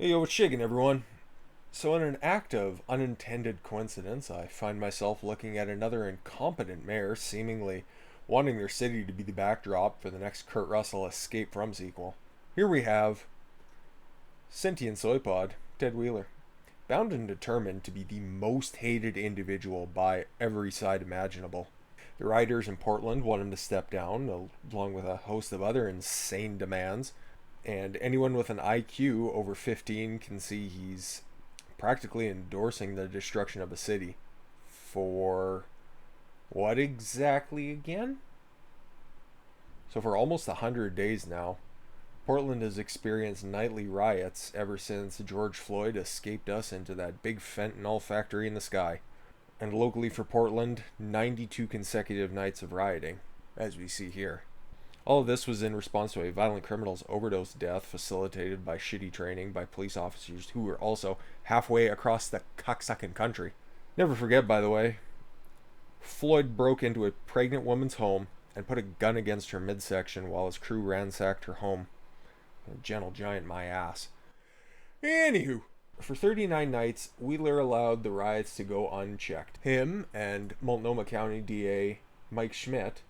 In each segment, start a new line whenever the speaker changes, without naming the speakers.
Hey, yo, what's shaking, everyone? So, in an act of unintended coincidence, I find myself looking at another incompetent mayor seemingly wanting their city to be the backdrop for the next Kurt Russell Escape From sequel. Here we have Sentient Soypod, Ted Wheeler, bound and determined to be the most hated individual by every side imaginable. The rioters in Portland want him to step down, along with a host of other insane demands, and anyone with an IQ over 15 can see he's practically endorsing the destruction of a city. For what exactly again? So, for almost 100 days now, Portland has experienced nightly riots ever since George Floyd escaped us into that big fentanyl factory in the sky. And locally for Portland, 92 consecutive nights of rioting, as we see here. All of this was in response to a violent criminal's overdose death facilitated by shitty training by police officers who were also halfway across the cocksucking country. Never forget, by the way, Floyd broke into a pregnant woman's home and put a gun against her midsection while his crew ransacked her home. A gentle giant, my ass. Anywho, for 39 nights, Wheeler allowed the riots to go unchecked. Him and Multnomah County DA Mike Schmidt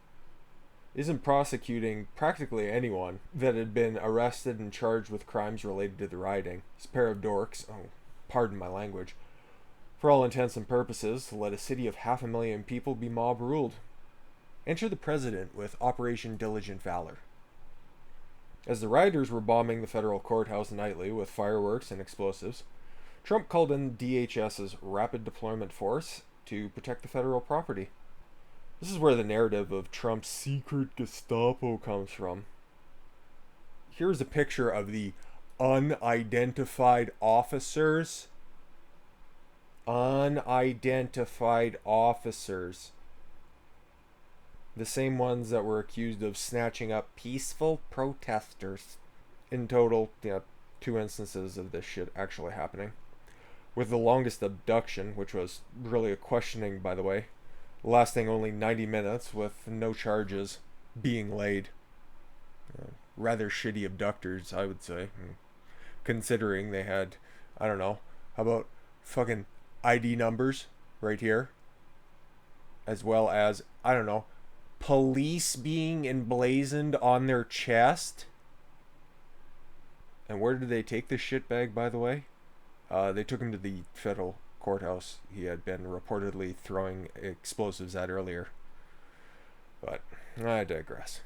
isn't prosecuting practically anyone that had been arrested and charged with crimes related to the rioting. This pair of dorks, oh, pardon my language, for all intents and purposes, let a city of 500,000 people be mob ruled. Enter the president with Operation Diligent Valor. As the rioters were bombing the federal courthouse nightly with fireworks and explosives, Trump called in DHS's Rapid Deployment Force to protect the federal property. This is where the narrative of Trump's secret Gestapo comes from. Here's a picture of the unidentified officers. Unidentified officers. The same ones that were accused of snatching up peaceful protesters. In total, two instances of this shit actually happening. With the longest abduction, which was really a questioning, by the way, lasting only 90 minutes with no charges being laid. Rather shitty abductors, I would say. Considering they had, I don't know, how about fucking ID numbers right here? As well as, I don't know, police being emblazoned on their chest. And where did they take this shitbag, by the way? They took him to the federal courthouse he had been reportedly throwing explosives at earlier. But I digress.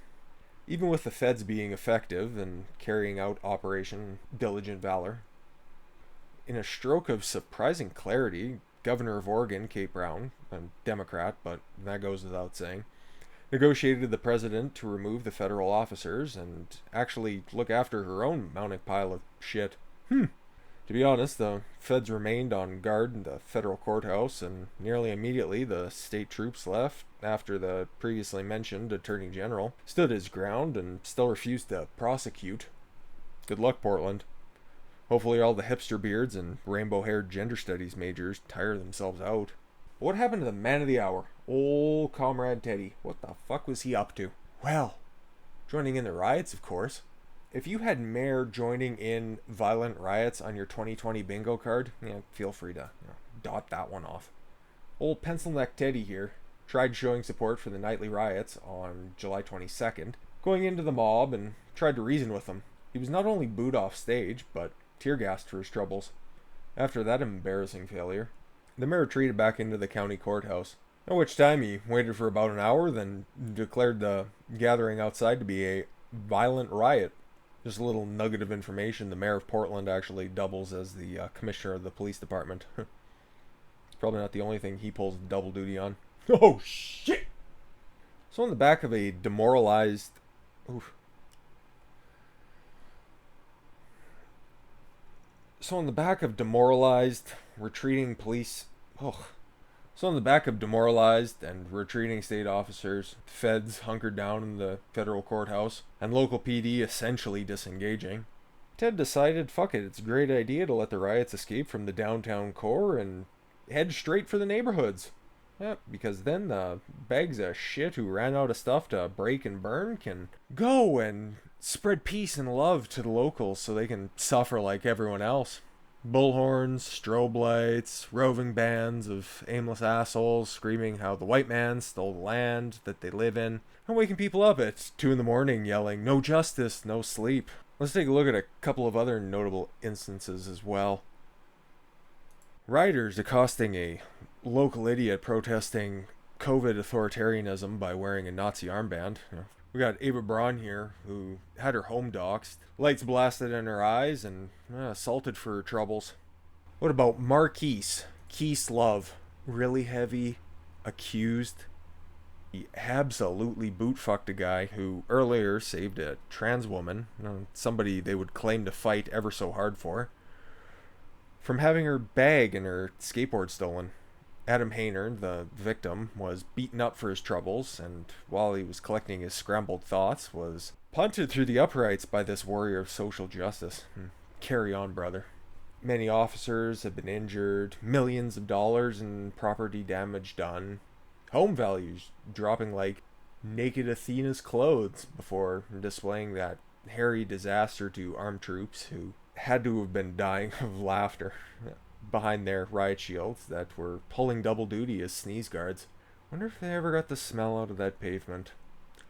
Even with the feds being effective and carrying out Operation Diligent Valor, in a stroke of surprising clarity, Governor of Oregon, Kate Brown, a Democrat, but that goes without saying, negotiated the president to remove the federal officers and actually look after her own mounting pile of shit. To be honest, the feds remained on guard in the federal courthouse, and nearly immediately the state troops left after the previously mentioned Attorney General stood his ground and still refused to prosecute. Good luck, Portland. Hopefully all the hipster beards and rainbow-haired gender studies majors tire themselves out. What happened to the man of the hour? Old Comrade Teddy. What the fuck was he up to? Well, joining in the riots, of course. If you had Mayor joining in violent riots on your 2020 bingo card, feel free to dot that one off. Old Pencil Neck Teddy here tried showing support for the nightly riots on July 22nd, going into the mob and tried to reason with them. He was not only booed off stage, but tear gassed for his troubles. After that embarrassing failure, the mayor retreated back into the county courthouse, at which time he waited for about an hour, then declared the gathering outside to be a violent riot. Just a little nugget of information, the mayor of Portland actually doubles as the commissioner of the police department. It's probably not the only thing he pulls double duty on. Oh, shit! So on the back of a demoralized... Oof. So on the back of demoralized, retreating police... Oh. So on the back of demoralized and retreating state officers, feds hunkered down in the federal courthouse, and local PD essentially disengaging, Ted decided, fuck it, it's a great idea to let the riots escape from the downtown core and head straight for the neighborhoods. Yeah, because then the bags of shit who ran out of stuff to break and burn can go and spread peace and love to the locals so they can suffer like everyone else. Bullhorns, strobe lights, roving bands of aimless assholes screaming how the white man stole the land that they live in, and waking people up at 2 in the morning yelling, "No justice, no sleep." Let's take a look at a couple of other notable instances as well. Rioters accosting a local idiot protesting COVID authoritarianism by wearing a Nazi armband. We got Ava Braun here, who had her home doxxed, lights blasted in her eyes, and assaulted for her troubles. What about Marquis Keislov? Really heavy accused. He absolutely boot-fucked a guy who earlier saved a trans woman, somebody they would claim to fight ever so hard for, from having her bag and her skateboard stolen. Adam Hayner, the victim, was beaten up for his troubles, and while he was collecting his scrambled thoughts, was punted through the uprights by this warrior of social justice. Carry on, brother. Many officers have been injured, millions of dollars in property damage done, home values dropping like naked Athena's clothes before displaying that hairy disaster to armed troops who had to have been dying of laughter behind their riot shields that were pulling double duty as sneeze guards. Wonder if they ever got the smell out of that pavement.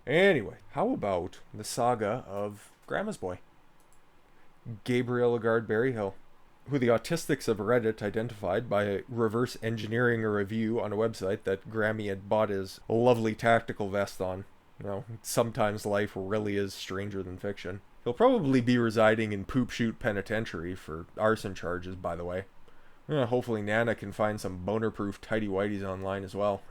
Anyway, how about the saga of Grandma's Boy? Gabriel Agard-Berryhill, who the autistics of Reddit identified by reverse engineering a review on a website that Grammy had bought his lovely tactical vest on. Sometimes life really is stranger than fiction. He'll probably be residing in Poop Chute Penitentiary for arson charges, by the way. Hopefully Nana can find some boner-proof tighty-whities online as well.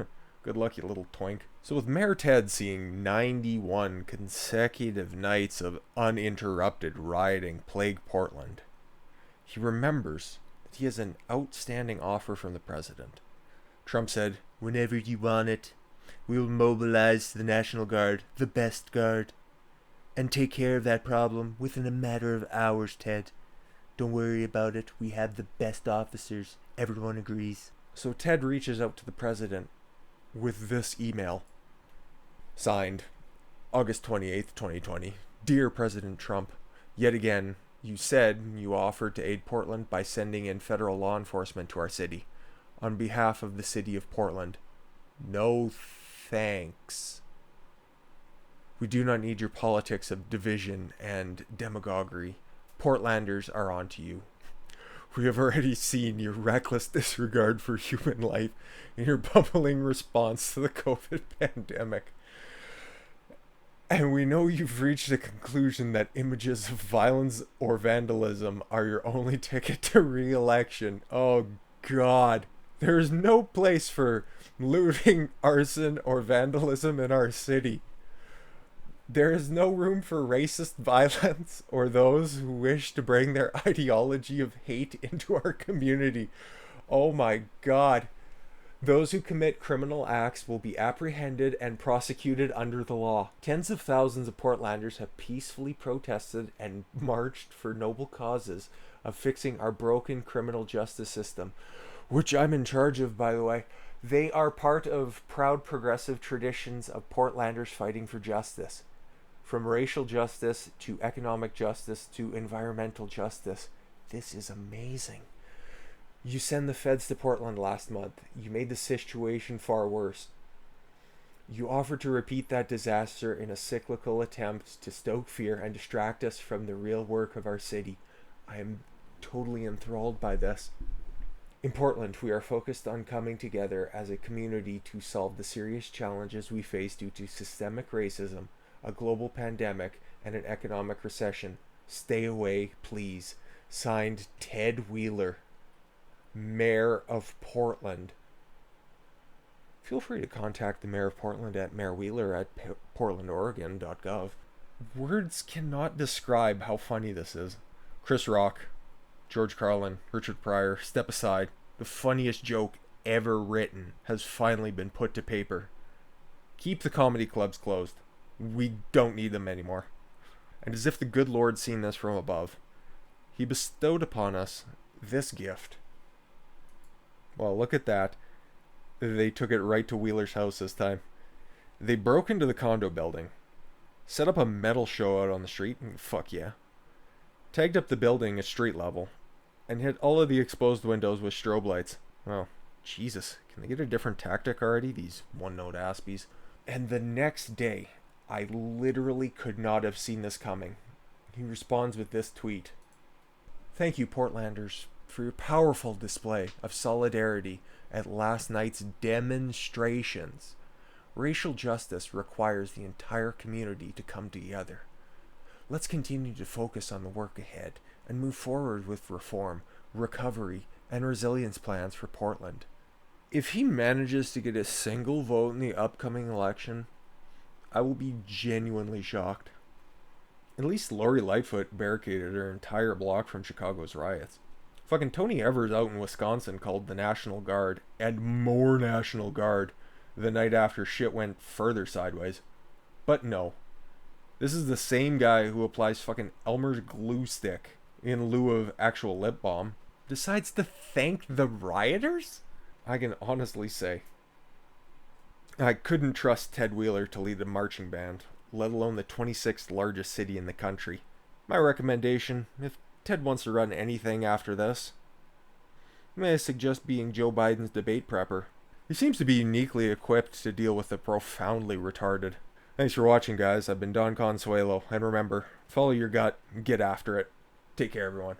Good luck, you little twink. So with Mayor Ted seeing 91 consecutive nights of uninterrupted rioting plague Portland, he remembers that he has an outstanding offer from the president. Trump said, "Whenever you want it, we will mobilize the National Guard, the best guard, and take care of that problem within a matter of hours, Ted. Don't worry about it. We have the best officers. Everyone agrees." So Ted reaches out to the president with this email. Signed, August 28th, 2020. Dear President Trump, yet again, you said you offered to aid Portland by sending in federal law enforcement to our city. On behalf of the city of Portland, no thanks. We do not need your politics of division and demagoguery. Portlanders are on to you. We have already seen your reckless disregard for human life in your bumbling response to the COVID pandemic. And we know you've reached a conclusion that images of violence or vandalism are your only ticket to re-election. Oh, God. There is no place for looting, arson, or vandalism in our city. There is no room for racist violence or those who wish to bring their ideology of hate into our community. Oh my God. Those who commit criminal acts will be apprehended and prosecuted under the law. Tens of thousands of Portlanders have peacefully protested and marched for noble causes of fixing our broken criminal justice system, which I'm in charge of, by the way. They are part of proud progressive traditions of Portlanders fighting for justice. From racial justice to economic justice to environmental justice. This is amazing. You sent the feds to Portland last month. You made the situation far worse. You offered to repeat that disaster in a cyclical attempt to stoke fear and distract us from the real work of our city. I am totally enthralled by this. In Portland, we are focused on coming together as a community to solve the serious challenges we face due to systemic racism, a global pandemic, and an economic recession. Stay away, please. Signed, Ted Wheeler, Mayor of Portland. Feel free to contact the Mayor of Portland at mayorwheeler@portlandoregon.gov. Words cannot describe how funny this is. Chris Rock, George Carlin, Richard Pryor, step aside. The funniest joke ever written has finally been put to paper. Keep the comedy clubs closed. We don't need them anymore. And as if the good Lord seen this from above, he bestowed upon us this gift. Well, look at that. They took it right to Wheeler's house this time. They broke into the condo building, set up a metal show out on the street, and fuck yeah, tagged up the building at street level, and hit all of the exposed windows with strobe lights. Oh, Jesus, can they get a different tactic already, these one-note aspies? And the next day, I literally could not have seen this coming. He responds with this tweet. Thank you, Portlanders, for your powerful display of solidarity at last night's demonstrations. Racial justice requires the entire community to come together. Let's continue to focus on the work ahead and move forward with reform, recovery, and resilience plans for Portland. If he manages to get a single vote in the upcoming election, I will be genuinely shocked. At least Lori Lightfoot barricaded her entire block from Chicago's riots. Fucking Tony Evers out in Wisconsin called the National Guard and more National Guard the night after shit went further sideways. But no. This is the same guy who applies fucking Elmer's glue stick in lieu of actual lip balm. Decides to thank the rioters? I can honestly say, I couldn't trust Ted Wheeler to lead a marching band, let alone the 26th largest city in the country. My recommendation, if Ted wants to run anything after this, may I suggest being Joe Biden's debate prepper. He seems to be uniquely equipped to deal with the profoundly retarded. Thanks for watching, guys. I've been Don Khan-Swaylo, and remember, follow your gut, get after it. Take care, everyone.